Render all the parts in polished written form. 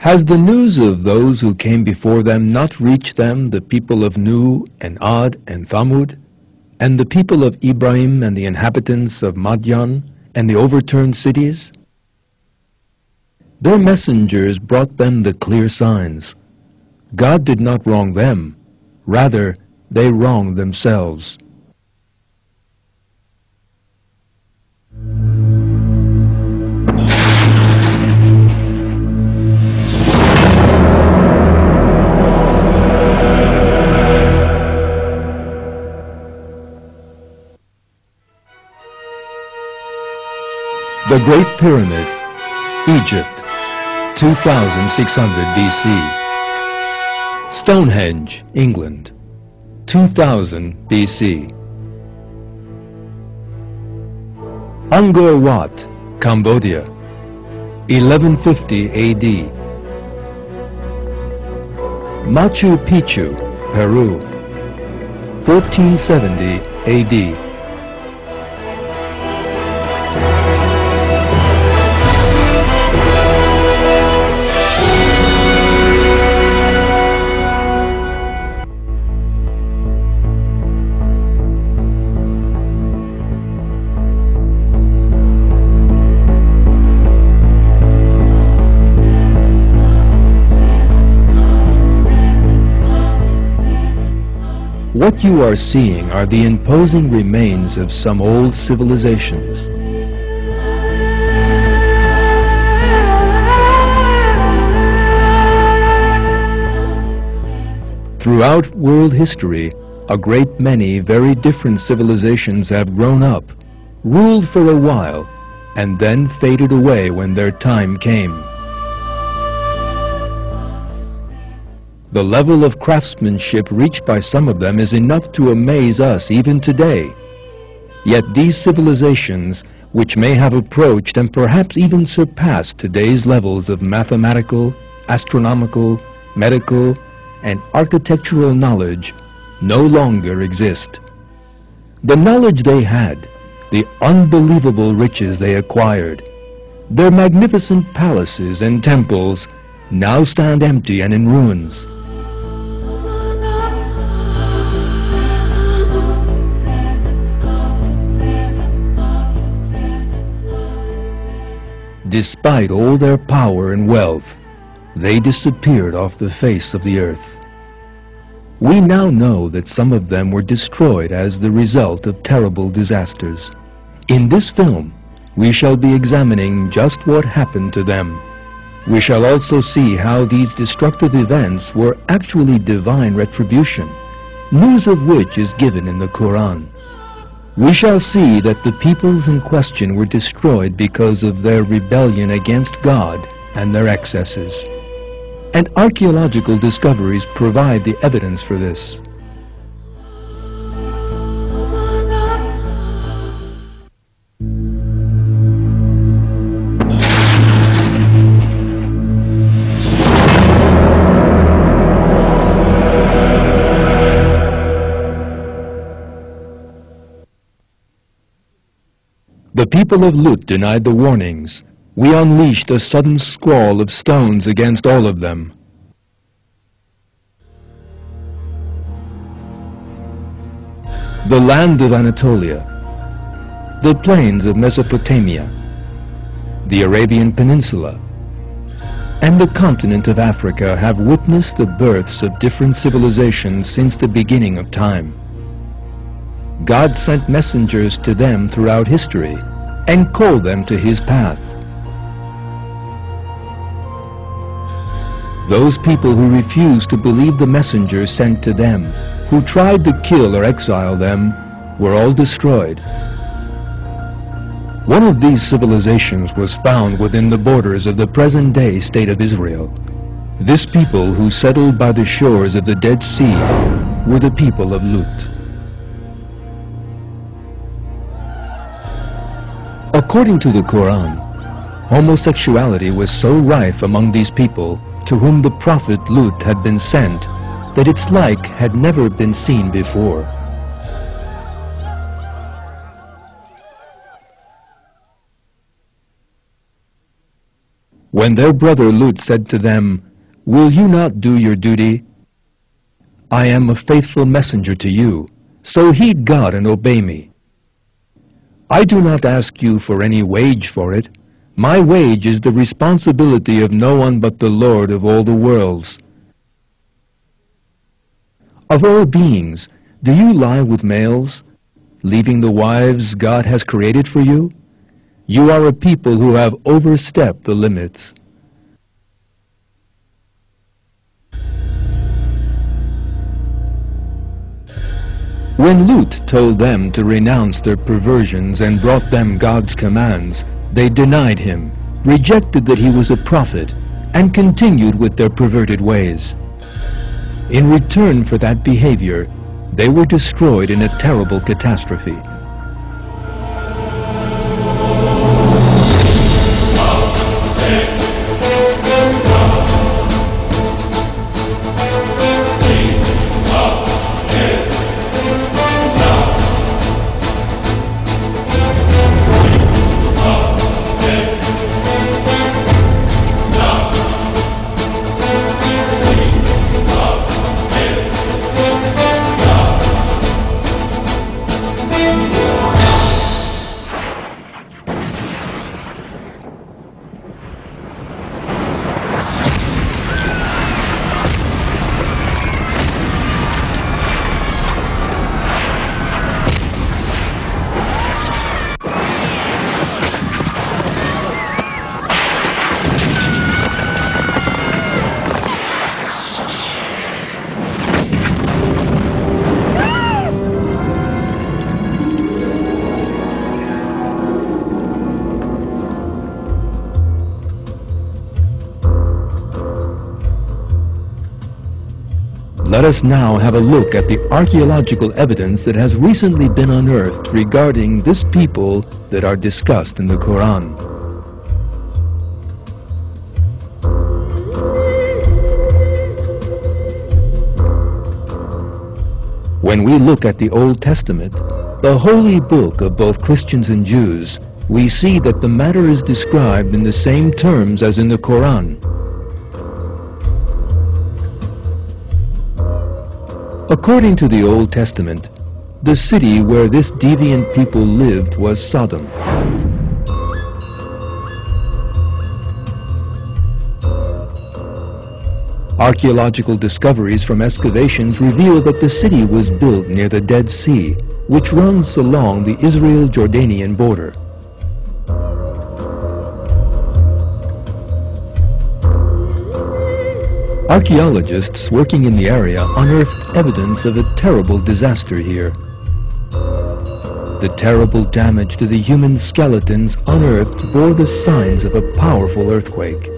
Has the news of those who came before them not reached them, the people of Nu and Ad and Thamud, and the people of Ibrahim and the inhabitants of Madian and the overturned cities? Their messengers brought them the clear signs. God did not wrong them, rather they wronged themselves. The Great Pyramid, Egypt, 2600 BC. Stonehenge, England, 2000 BC. Angkor Wat, Cambodia, 1150 AD. Machu Picchu, Peru, 1470 AD. What you are seeing are the imposing remains of some old civilizations. Throughout world history, a great many very different civilizations have grown up, ruled for a while, and then faded away when their time came. The level of craftsmanship reached by some of them is enough to amaze us even today. Yet these civilizations, which may have approached and perhaps even surpassed today's levels of mathematical, astronomical, medical, and architectural knowledge, no longer exist. The knowledge they had, the unbelievable riches they acquired, their magnificent palaces and temples now stand empty and in ruins. Despite all their power and wealth, they disappeared off the face of the earth. We now know that some of them were destroyed as the result of terrible disasters. In this film, we shall be examining just what happened to them. We shall also see how these destructive events were actually divine retribution, news of which is given in the Quran. We shall see that the peoples in question were destroyed because of their rebellion against God and their excesses. And archaeological discoveries provide the evidence for this. The people of Lut denied the warnings. We unleashed a sudden squall of stones against all of them. The land of Anatolia, the plains of Mesopotamia, the Arabian Peninsula, and the continent of Africa have witnessed the births of different civilizations since the beginning of time. God sent messengers to them throughout history and called them to His path. Those people who refused to believe the messengers sent to them, who tried to kill or exile them, were all destroyed. One of these civilizations was found within the borders of the present-day state of Israel. This people who settled by the shores of the Dead Sea were the people of Lut. According to the Quran, homosexuality was so rife among these people to whom the prophet Lut had been sent that its like had never been seen before. When their brother Lut said to them, "Will you not do your duty? I am a faithful messenger to you, so heed God and obey me. I do not ask you for any wage for it. My wage is the responsibility of no one but the Lord of all the worlds. Of all beings, do you lie with males, leaving the wives God has created for you? You are a people who have overstepped the limits." When Lut told them to renounce their perversions and brought them God's commands, they denied him, rejected that he was a prophet, and continued with their perverted ways. In return for that behavior, they were destroyed in a terrible catastrophe. Let us now have a look at the archaeological evidence that has recently been unearthed regarding this people that are discussed in the Quran. When we look at the Old Testament, the holy book of both Christians and Jews, we see that the matter is described in the same terms as in the Quran. According to the Old Testament, the city where this deviant people lived was Sodom. Archaeological discoveries from excavations reveal that the city was built near the Dead Sea, which runs along the Israel-Jordanian border. Archaeologists working in the area unearthed evidence of a terrible disaster here. The terrible damage to the human skeletons unearthed bore the signs of a powerful earthquake.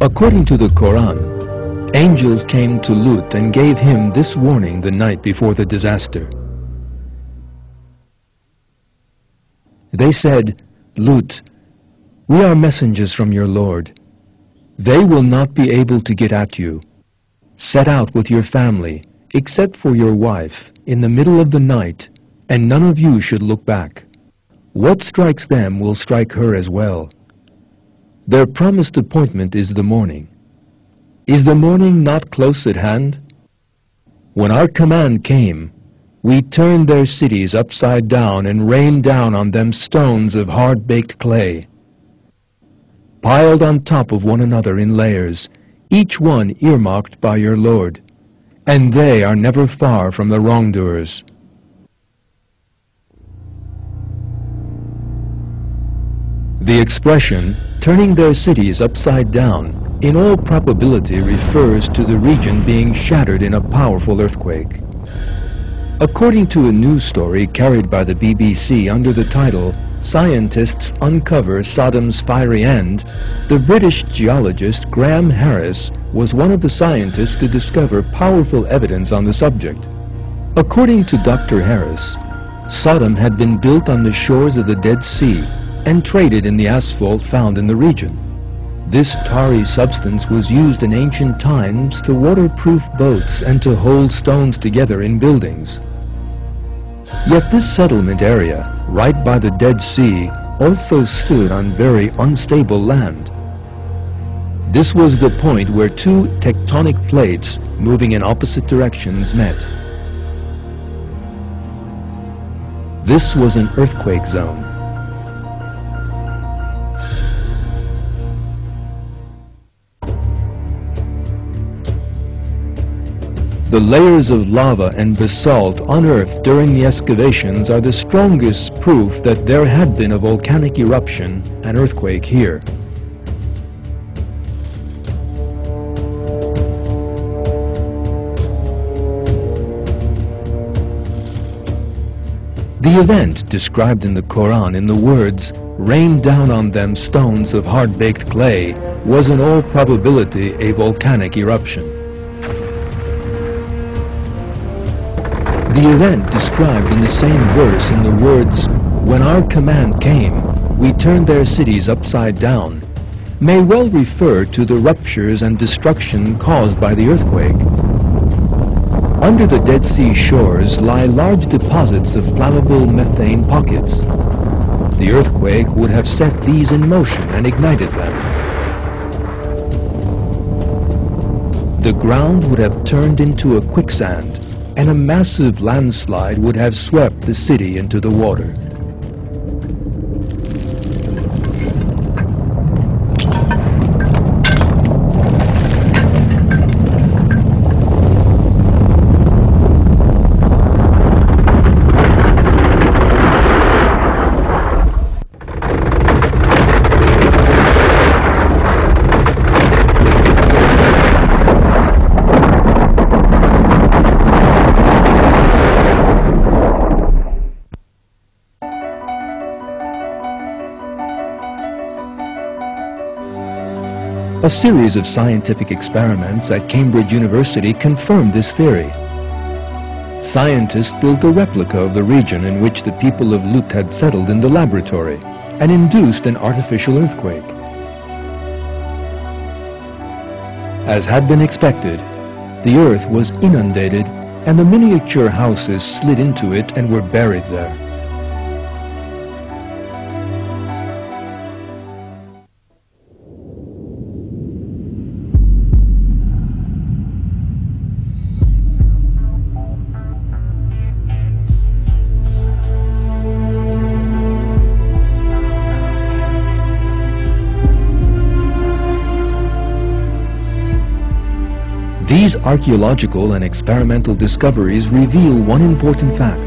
According to the Quran, angels came to Lut and gave him this warning the night before the disaster. They said, "Lut, we are messengers from your Lord. They will not be able to get at you. Set out with your family, except for your wife, in the middle of the night, and none of you should look back. What strikes them will strike her as well. Their promised appointment is the morning. Is the morning not close at hand? When our command came, we turned their cities upside down and rained down on them stones of hard-baked clay, piled on top of one another in layers, each one earmarked by your Lord, and they are never far from the wrongdoers." The expression, "turning their cities upside down," in all probability refers to the region being shattered in a powerful earthquake. According to a news story carried by the BBC under the title, "Scientists Uncover Sodom's Fiery End," the British geologist Graham Harris was one of the scientists to discover powerful evidence on the subject. According to Dr. Harris, Sodom had been built on the shores of the Dead Sea and traded in the asphalt found in the region. This tarry substance was used in ancient times to waterproof boats and to hold stones together in buildings. Yet this settlement area, right by the Dead Sea, also stood on very unstable land. This was the point where two tectonic plates moving in opposite directions met. This was an earthquake zone. The layers of lava and basalt unearthed during the excavations are the strongest proof that there had been a volcanic eruption, an earthquake here. The event described in the Quran in the words, "Rain down on them stones of hard-baked clay," was in all probability a volcanic eruption. The event described in the same verse in the words, "When our command came, we turned their cities upside down," may well refer to the ruptures and destruction caused by the earthquake. Under the Dead Sea shores lie large deposits of flammable methane pockets. The earthquake would have set these in motion and ignited them. The ground would have turned into a quicksand, and a massive landslide would have swept the city into the water. A series of scientific experiments at Cambridge University confirmed this theory. Scientists built a replica of the region in which the people of Lut had settled in the laboratory and induced an artificial earthquake. As had been expected, the earth was inundated and the miniature houses slid into it and were buried there. These archaeological and experimental discoveries reveal one important fact.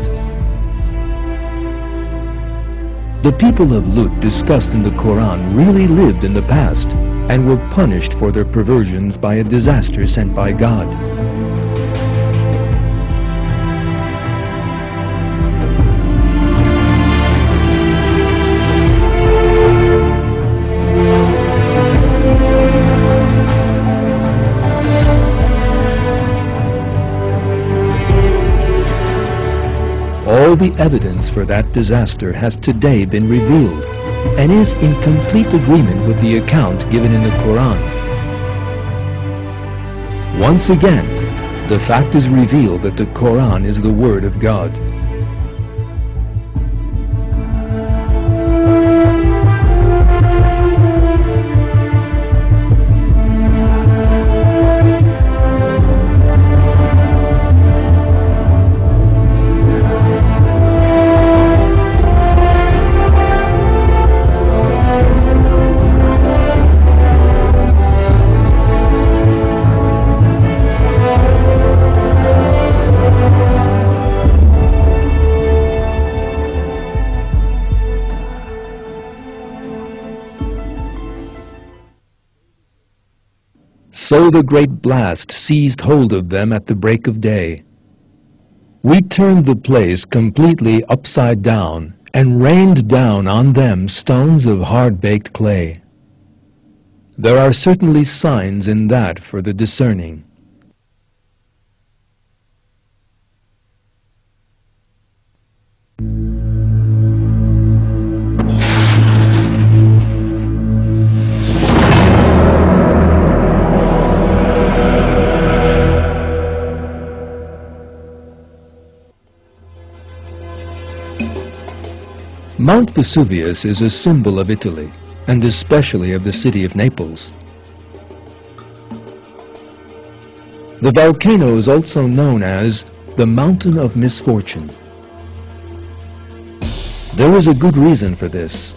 The people of Lut discussed in the Quran really lived in the past and were punished for their perversions by a disaster sent by God. All the evidence for that disaster has today been revealed and is in complete agreement with the account given in the Quran. Once again, the fact is revealed that the Quran is the Word of God. So the great blast seized hold of them at the break of day. We turned the place completely upside down and rained down on them stones of hard-baked clay. There are certainly signs in that for the discerning. Mount Vesuvius is a symbol of Italy, and especially of the city of Naples. The volcano is also known as the Mountain of Misfortune. There was a good reason for this.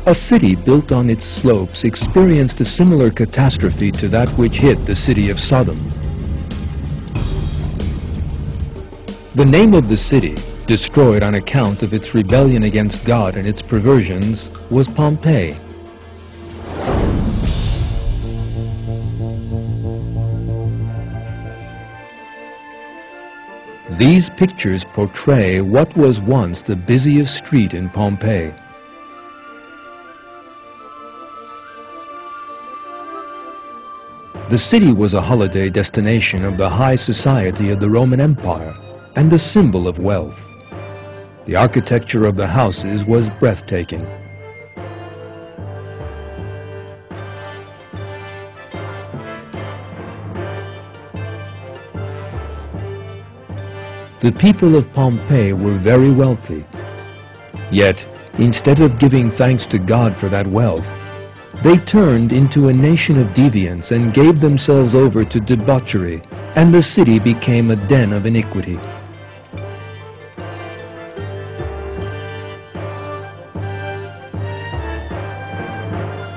A city built on its slopes experienced a similar catastrophe to that which hit the city of Sodom. The name of the city, destroyed on account of its rebellion against God and its perversions, was Pompeii. These pictures portray what was once the busiest street in Pompeii. The city was a holiday destination of the high society of the Roman Empire and a symbol of wealth. The architecture of the houses was breathtaking. The people of Pompeii were very wealthy. Yet, instead of giving thanks to God for that wealth, they turned into a nation of deviants and gave themselves over to debauchery, and the city became a den of iniquity.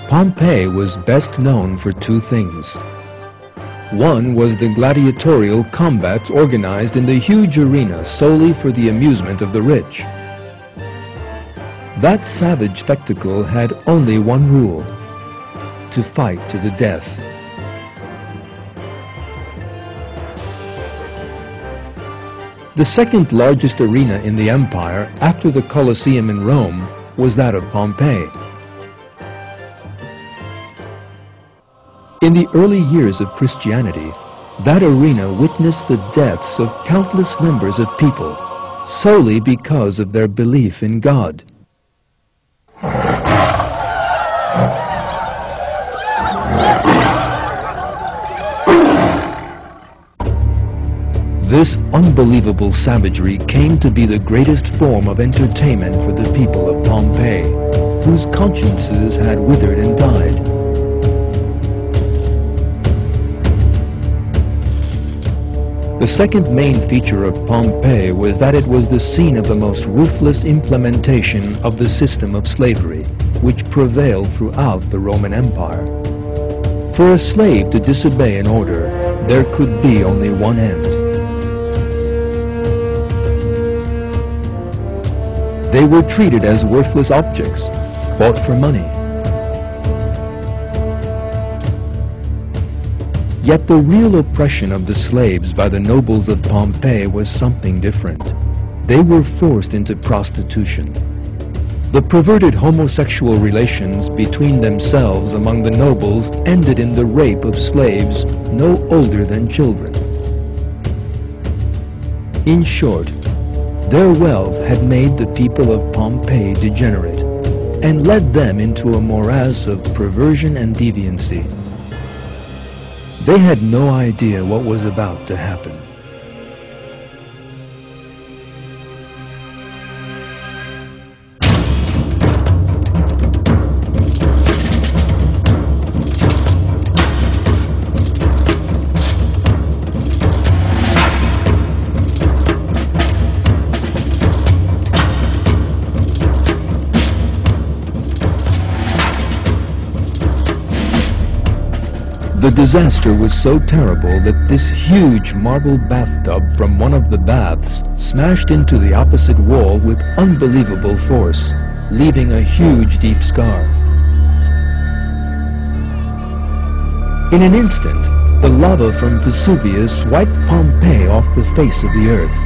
Pompeii was best known for two things. One was the gladiatorial combats organized in the huge arena solely for the amusement of the rich. That savage spectacle had only one rule: to fight to the death. The second largest arena in the empire after the Colosseum in Rome was that of Pompeii. In the early years of Christianity, that arena witnessed the deaths of countless numbers of people solely because of their belief in God. This unbelievable savagery came to be the greatest form of entertainment for the people of Pompeii, whose consciences had withered and died. The second main feature of Pompeii was that it was the scene of the most ruthless implementation of the system of slavery, which prevailed throughout the Roman Empire. For a slave to disobey an order, there could be only one end. They were treated as worthless objects, bought for money. Yet the real oppression of the slaves by the nobles of Pompeii was something different. They were forced into prostitution. The perverted homosexual relations between themselves among the nobles ended in the rape of slaves no older than children. In short, their wealth had made the people of Pompeii degenerate and led them into a morass of perversion and deviancy. They had no idea what was about to happen. The disaster was so terrible that this huge marble bathtub from one of the baths smashed into the opposite wall with unbelievable force, leaving a huge deep scar. In an instant, the lava from Vesuvius wiped Pompeii off the face of the earth.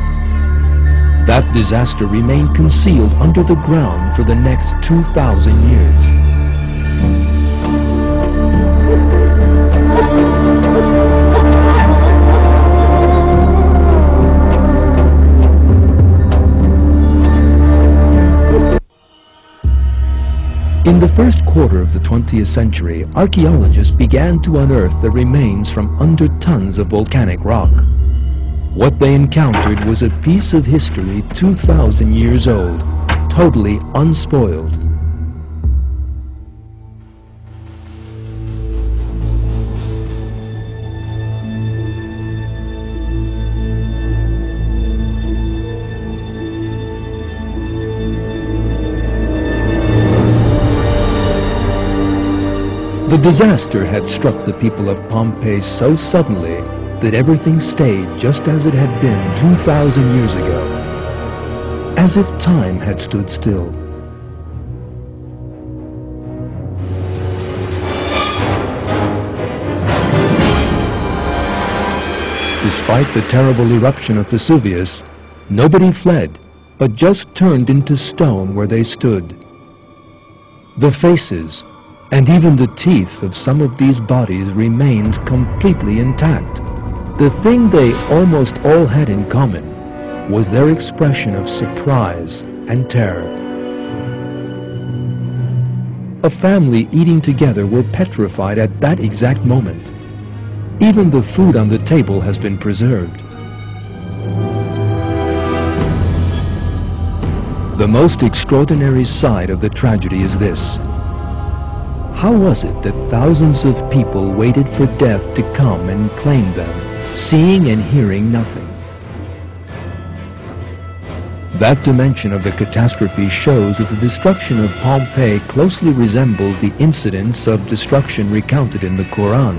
That disaster remained concealed under the ground for the next 2,000 years. In the first quarter of the 20th century, archaeologists began to unearth the remains from under tons of volcanic rock. What they encountered was a piece of history 2,000 years old, totally unspoiled. The disaster had struck the people of Pompeii so suddenly that everything stayed just as it had been 2,000 years ago, as if time had stood still. Despite the terrible eruption of Vesuvius, nobody fled, but just turned into stone where they stood. The faces, and even the teeth of some of these bodies remained completely intact. The thing they almost all had in common was their expression of surprise and terror. A family eating together were petrified at that exact moment. Even the food on the table has been preserved. The most extraordinary side of the tragedy is this. How was it that thousands of people waited for death to come and claim them, seeing and hearing nothing? That dimension of the catastrophe shows that the destruction of Pompeii closely resembles the incidents of destruction recounted in the Quran.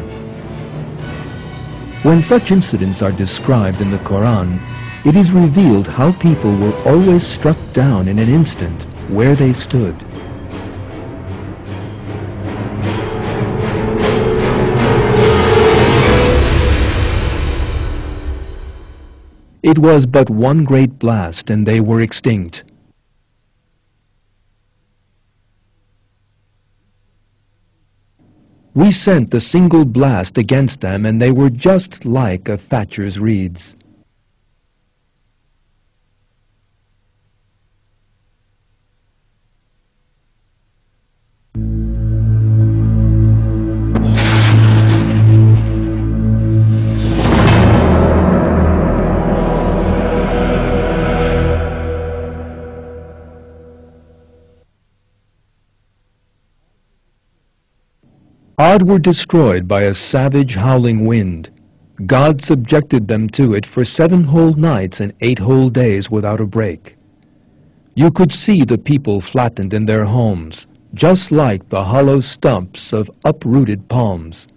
When such incidents are described in the Quran, it is revealed how people were always struck down in an instant where they stood. It was but one great blast and they were extinct. We sent a single blast against them and they were just like a thatcher's reeds. Odd were destroyed by a savage howling wind. God subjected them to it for 7 whole nights and 8 whole days without a break. You could see the people flattened in their homes, just like the hollow stumps of uprooted palms.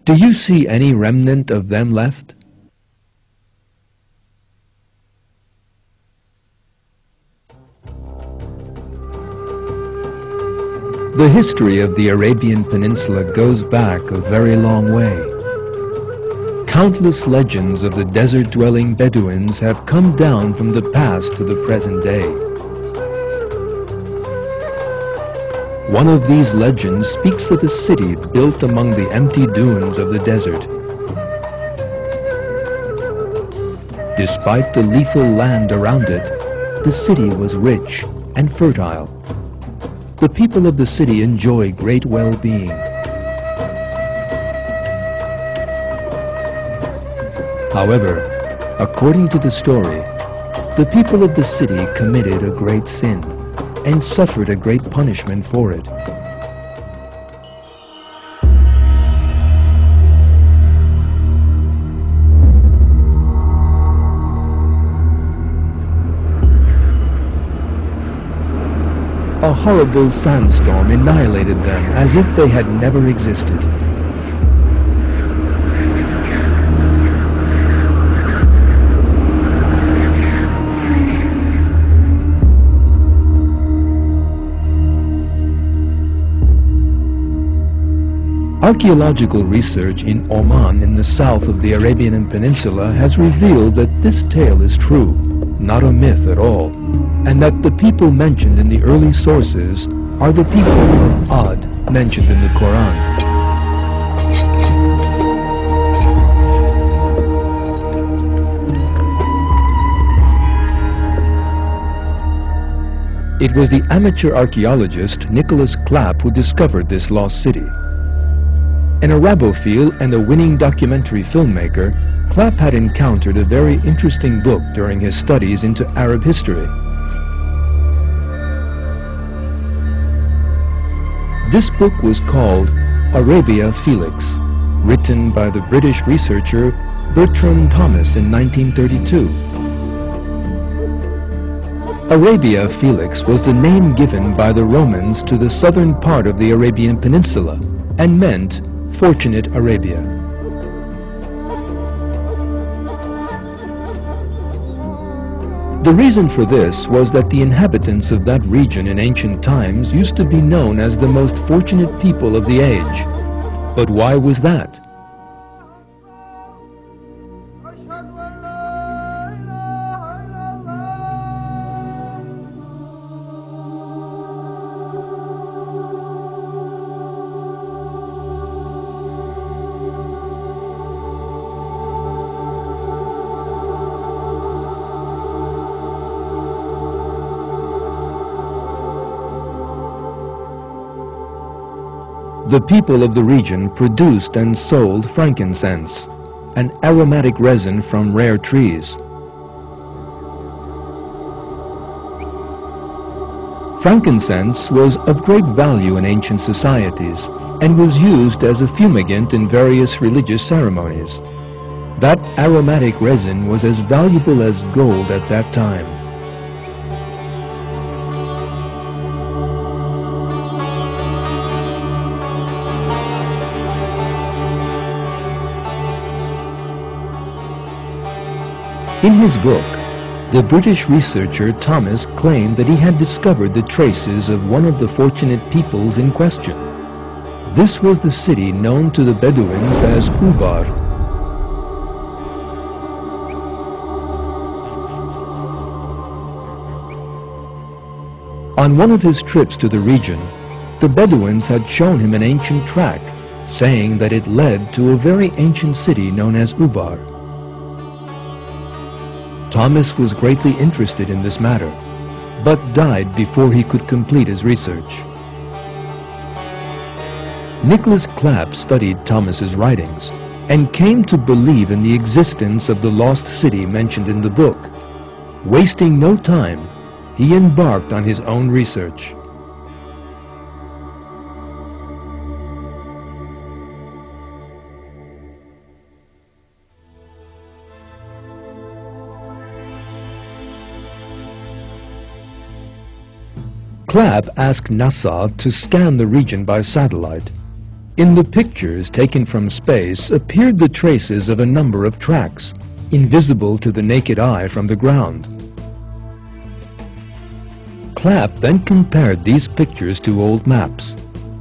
Do you see any remnant of them left? The history of the Arabian Peninsula goes back a very long way. Countless legends of the desert-dwelling Bedouins have come down from the past to the present day. One of these legends speaks of a city built among the empty dunes of the desert. Despite the lethal land around it, the city was rich and fertile. The people of the city enjoy great well-being. However, according to the story, the people of the city committed a great sin and suffered a great punishment for it. A horrible sandstorm annihilated them as if they had never existed. Archaeological research in Oman in the south of the Arabian Peninsula has revealed that this tale is true, not a myth at all, and that the people mentioned in the early sources are the people of Ad mentioned in the Quran. It was the amateur archaeologist Nicholas Clapp who discovered this lost city. An Arabophile and a winning documentary filmmaker, Clapp had encountered a very interesting book during his studies into Arab history. The This book was called Arabia Felix, written by the British researcher Bertrand Thomas in 1932. Arabia Felix was the name given by the Romans to the southern part of the Arabian Peninsula and meant Fortunate Arabia. The reason for this was that the inhabitants of that region in ancient times used to be known as the most fortunate people of the age. But why was that? The people of the region produced and sold frankincense, an aromatic resin from rare trees. Frankincense was of great value in ancient societies and was used as a fumigant in various religious ceremonies. That aromatic resin was as valuable as gold at that time. In his book, the British researcher Thomas claimed that he had discovered the traces of one of the fortunate peoples in question. This was the city known to the Bedouins as Ubar. On one of his trips to the region, the Bedouins had shown him an ancient track, saying that it led to a very ancient city known as Ubar. Thomas was greatly interested in this matter, but died before he could complete his research. Nicholas Clapp studied Thomas's writings and came to believe in the existence of the lost city mentioned in the book. Wasting no time, he embarked on his own research. Clapp asked NASA to scan the region by satellite. In the pictures taken from space appeared the traces of a number of tracks, invisible to the naked eye from the ground. Clapp then compared these pictures to old maps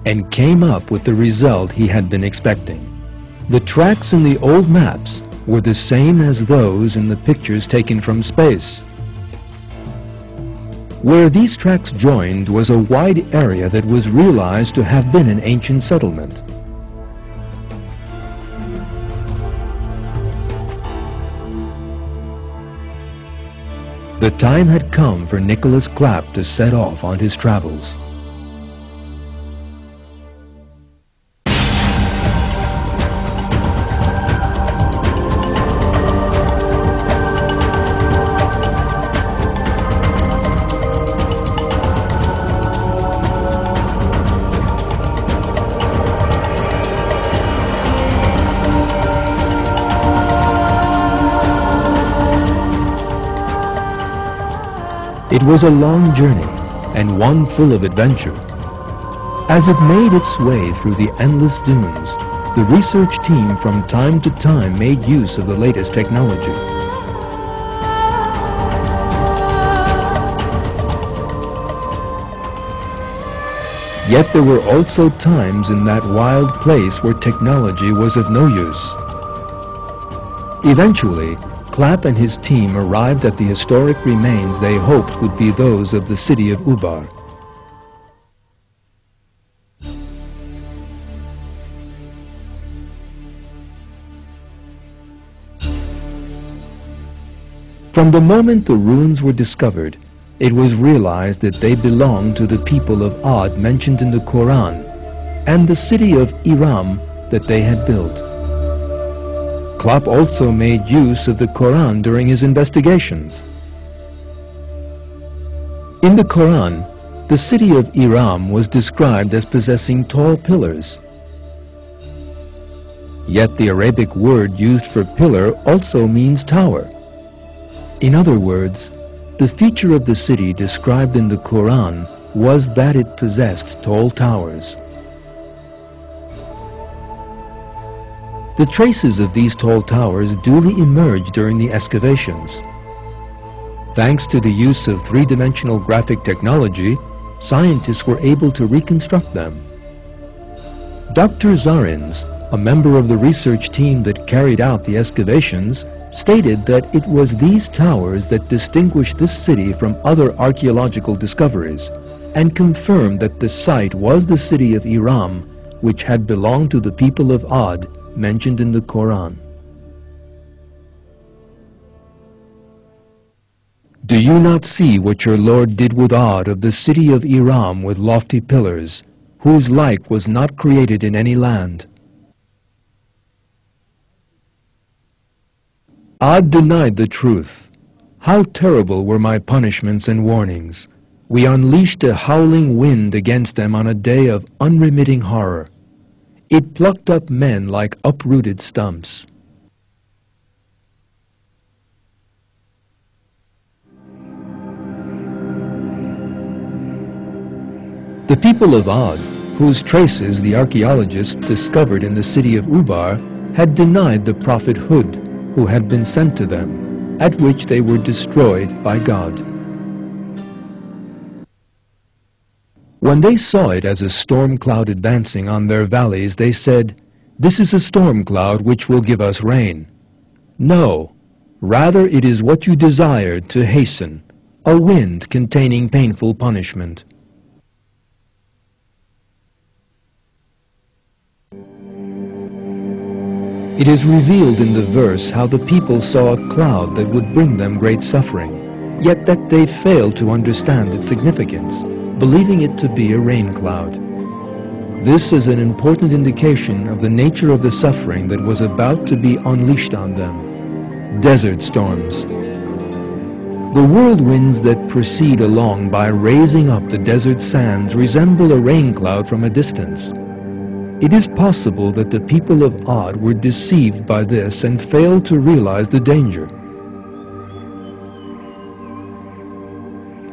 and came up with the result he had been expecting. The tracks in the old maps were the same as those in the pictures taken from space. Where these tracks joined was a wide area that was realized to have been an ancient settlement. The time had come for Nicholas Clapp to set off on his travels. It was a long journey, and one full of adventure. As it made its way through the endless dunes, the research team from time to time made use of the latest technology. Yet there were also times in that wild place where technology was of no use. Eventually, Clapp and his team arrived at the historic remains they hoped would be those of the city of Ubar. From the moment the ruins were discovered, it was realized that they belonged to the people of Ad mentioned in the Quran and the city of Iram that they had built. Clapp also made use of the Quran during his investigations. In the Quran, The city of Iram was described as possessing tall pillars. Yet the Arabic word used for pillar also means tower. In other words, the feature of the city described in the Quran was that it possessed tall towers. The traces of these tall towers duly emerged during the excavations. Thanks to the use of three-dimensional graphic technology, scientists were able to reconstruct them. Dr. Zarins, a member of the research team that carried out the excavations, stated that it was these towers that distinguished this city from other archaeological discoveries and confirmed that the site was the city of Iram, which had belonged to the people of Ad, mentioned in the Quran. Do you not see what your Lord did with Ad of the city of Iram with lofty pillars, whose like was not created in any land? Ad denied the truth. How terrible were my punishments and warnings. We unleashed a howling wind against them on a day of unremitting horror. It plucked up men like uprooted stumps. The people of Ad, whose traces the archaeologists discovered in the city of Ubar, had denied the prophet Hud, who had been sent to them, at which they were destroyed by God. When they saw it as a storm cloud advancing on their valleys, they said, "This is a storm cloud which will give us rain." No, rather it is what you desired to hasten, a wind containing painful punishment. It is revealed in the verse how the people saw a cloud that would bring them great suffering, yet that they failed to understand its significance, believing it to be a rain cloud. This is an important indication of the nature of the suffering that was about to be unleashed on them. Desert storms. The whirlwinds that proceed along by raising up the desert sands resemble a rain cloud from a distance. It is possible that the people of Ad were deceived by this and failed to realize the danger.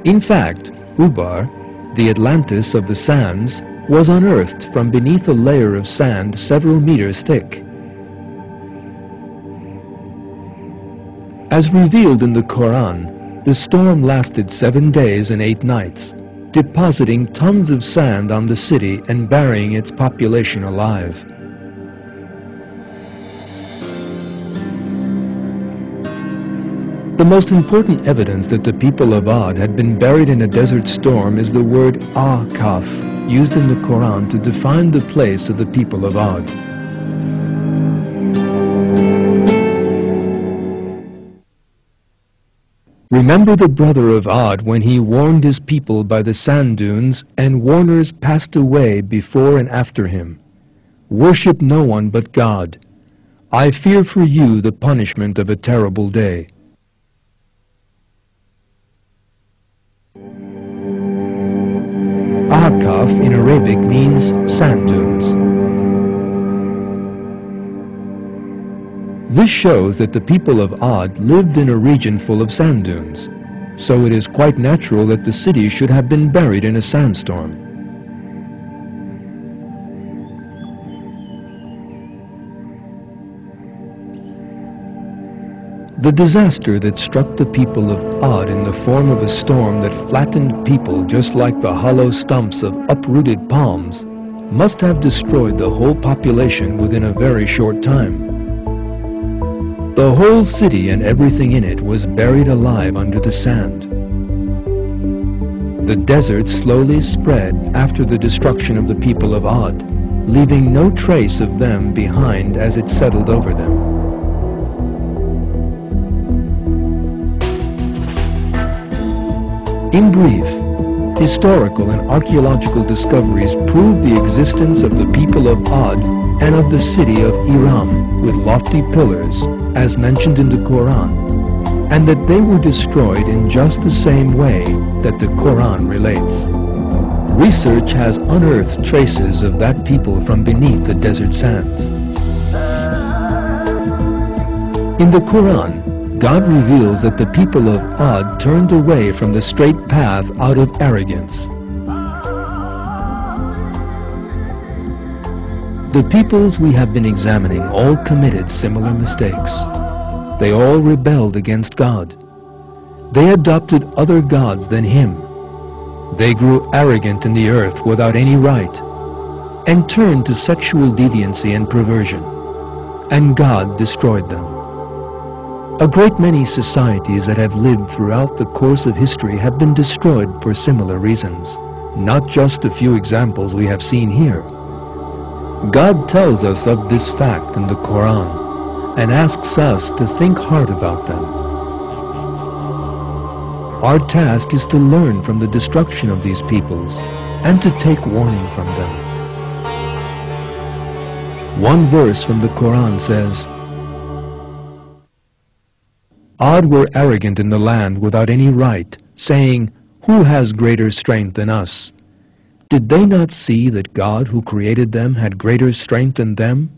In fact, Ubar, the Atlantis of the sands, was unearthed from beneath a layer of sand several meters thick. As revealed in the Quran, the storm lasted 7 days and 8 nights, depositing tons of sand on the city and burying its population alive. The most important evidence that the people of Ad had been buried in a desert storm is the word Akaf, used in the Quran to define the place of the people of Ad. Remember the brother of Ad when he warned his people by the sand dunes, and warners passed away before and after him. Worship no one but God. I fear for you the punishment of a terrible day. Akaf in Arabic means sand dunes. This shows that the people of Ad lived in a region full of sand dunes, so it is quite natural that the city should have been buried in a sandstorm. The disaster that struck the people of Ad in the form of a storm that flattened people just like the hollow stumps of uprooted palms must have destroyed the whole population within a very short time. The whole city and everything in it was buried alive under the sand. The desert slowly spread after the destruction of the people of Ad, leaving no trace of them behind as it settled over them. In brief, historical and archaeological discoveries prove the existence of the people of Ad and of the city of Iram with lofty pillars, as mentioned in the Quran, and that they were destroyed in just the same way that the Quran relates. Research has unearthed traces of that people from beneath the desert sands. In the Quran, God reveals that the people of Ad turned away from the straight path out of arrogance. The peoples we have been examining all committed similar mistakes. They all rebelled against God. They adopted other gods than Him. They grew arrogant in the earth without any right, and turned to sexual deviancy and perversion, and God destroyed them. A great many societies that have lived throughout the course of history have been destroyed for similar reasons, not just a few examples we have seen here. God tells us of this fact in the Quran and asks us to think hard about them. Our task is to learn from the destruction of these peoples and to take warning from them. One verse from the Quran says, Ad were arrogant in the land without any right, saying, Who has greater strength than us? Did they not see that God who created them had greater strength than them?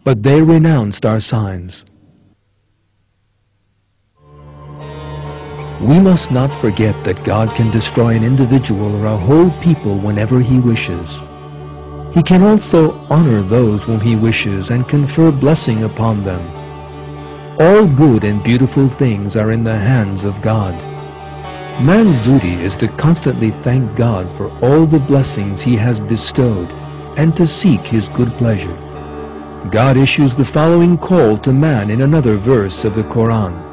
But they renounced our signs. We must not forget that God can destroy an individual or a whole people whenever He wishes. He can also honor those whom He wishes and confer blessing upon them. All good and beautiful things are in the hands of God. Man's duty is to constantly thank God for all the blessings He has bestowed and to seek His good pleasure. God issues the following call to man in another verse of the Quran.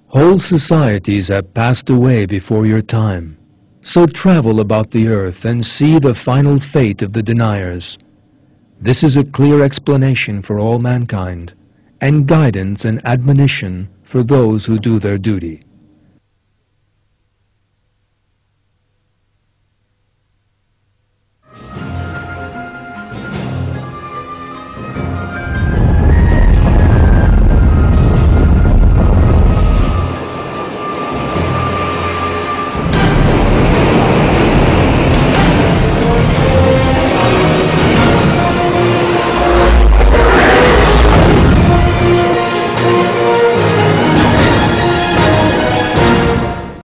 Whole societies have passed away before your time. So travel about the earth and see the final fate of the deniers. This is a clear explanation for all mankind, and guidance and admonition for those who do their duty.